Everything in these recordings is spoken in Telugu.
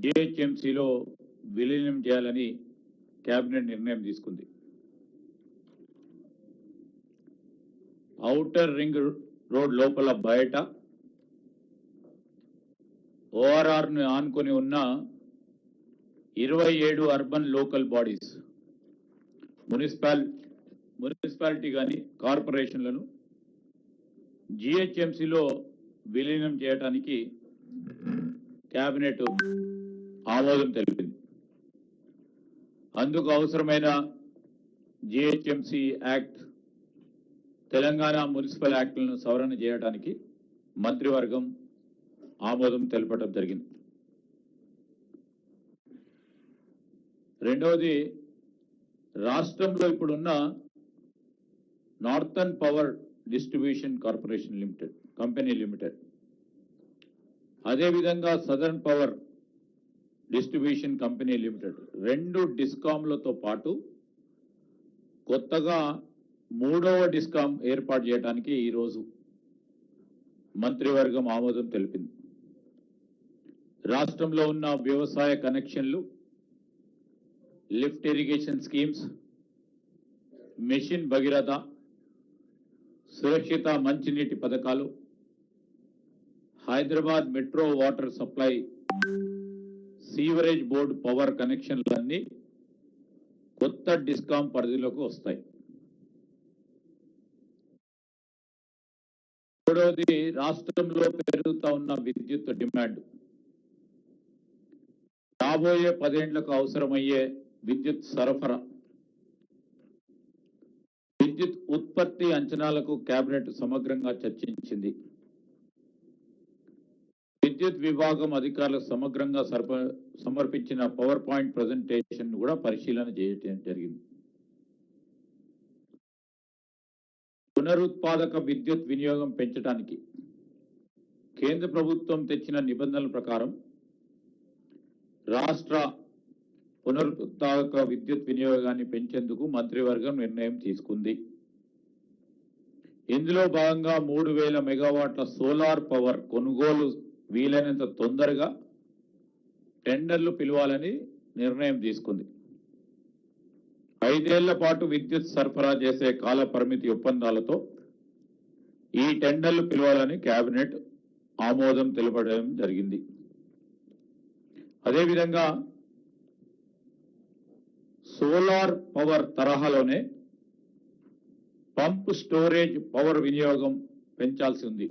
జిహెచ్ఎంసీలో విలీనం చేయాలని కేబినెట్ నిర్ణయం తీసుకుంది. ఔటర్ రింగ్ రోడ్ లోపల బయట ఓఆర్ఆర్ను ఆనుకొని ఉన్న 27 అర్బన్ లోకల్ బాడీస్ మున్సిపాలిటీ కానీ కార్పొరేషన్లను జిహెచ్ఎంసీలో విలీనం చేయడానికి కేబినెట్ ఆమోదం తెలిపింది. అందుకు అవసరమైన జిహెచ్ఎంసీ యాక్ట్, తెలంగాణ మున్సిపల్ యాక్ట్లను సవరణ చేయడానికి మంత్రివర్గం ఆమోదం తెలపడం జరిగింది. రెండవది, రాష్ట్రంలో ఇప్పుడున్న northern power distribution corporation limited company limited, అదేవిధంగా southern power distribution company limited 2 డిస్కామ్లతో పాటు కొత్తగా 3వ డిస్కామ్ ఏర్పాటు చేయడానికి ఈరోజు మంత్రివర్గం ఆమోదం తెలిపింది. రాష్ట్రంలో ఉన్న వ్యవసాయ కనెక్షన్లు, lift irrigation schemes, mission Bhagiratha, సురక్షిత మంచినీటి పథకాలు, Hyderabad metro water supply, sewerage board power కనెక్షన్లన్నీ కొత్త డిస్కాం పరిధిలోకి వస్తాయి. మూడవది, రాష్ట్రంలో పెరుగుతా ఉన్న విద్యుత్ డిమాండ్, రాబోయే 10 ఏళ్లకు అవసరమయ్యే విద్యుత్ సరఫరా, విద్యుత్ ఉత్పత్తి అంచనాలకు కేబినెట్ సమగ్రంగా చర్చించింది. విద్యుత్ విభాగం అధికారులకు సమగ్రంగా సమర్పించిన పవర్ పాయింట్ ప్రజెంటేషన్ కూడా పరిశీలన చేయడం జరిగింది. పునరుత్పాదక విద్యుత్ వినియోగం పెంచడానికి కేంద్ర ప్రభుత్వం తెచ్చిన నిబంధనల ప్రకారం రాష్ట్ర పునరుత్పాదక విద్యుత్ వినియోగాన్ని పెంచేందుకు మంత్రివర్గం నిర్ణయం తీసుకుంది. ఇందులో భాగంగా 3000 మెగావాట్ల సోలార్ పవర్ కొనుగోలు వీలైనంత తొందరగా టెండర్లు పిలవాలని నిర్ణయం తీసుకుంది. 5 ఏళ్ల పాటు విద్యుత్ సరఫరా చేసే కాల పరిమితి ఒప్పందాలతో ఈ టెండర్లు పిలవాలని కేబినెట్ ఆమోదం తెలపడం జరిగింది. అదేవిధంగా సోలార్ పవర్ తరహాలోనే పంప్ స్టోరేజ్ పవర్ వినియోగం పెంచాల్సి ఉంది.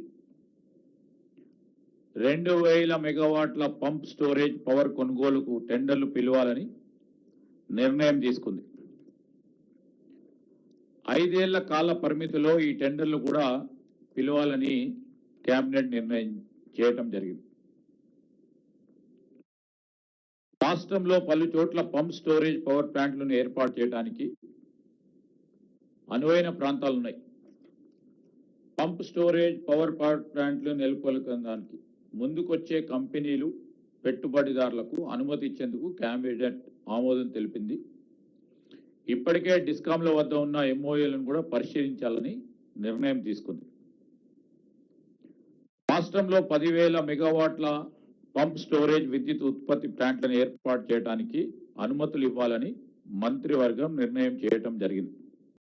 2000 మెగావాట్ల పంప్ స్టోరేజ్ పవర్ కొనుగోలుకు టెండర్లు పిలవాలని నిర్ణయం తీసుకుంది. 5 ఏళ్ల కాల పరిమితిలో ఈ టెండర్లు కూడా పిలవాలని కేబినెట్ నిర్ణయం చేయటం జరిగింది. రాష్ట్రంలో పలు చోట్ల పంప్ స్టోరేజ్ పవర్ ప్లాంట్లను ఏర్పాటు చేయడానికి అనువైన ప్రాంతాలు ఉన్నాయి. పంప్ స్టోరేజ్ పవర్ ప్లాంట్లు నెలకొల్పడానికి ముందుకొచ్చే కంపెనీలు, పెట్టుబడిదారులకు అనుమతి ఇచ్చేందుకు కేబినెట్ ఆమోదం తెలిపింది. ఇప్పటికే డిస్కాంల వద్ద ఉన్న ఎంఓఏలను కూడా పరిశీలించాలని నిర్ణయం తీసుకుంది. రాష్ట్రంలో 10,000 మెగావాట్ల పంప్ స్టోరేజ్ విద్యుత్ ఉత్పత్తి ప్లాంట్లను ఏర్పాటు చేయడానికి అనుమతులు ఇవ్వాలని మంత్రివర్గం నిర్ణయం చేయటం జరిగింది.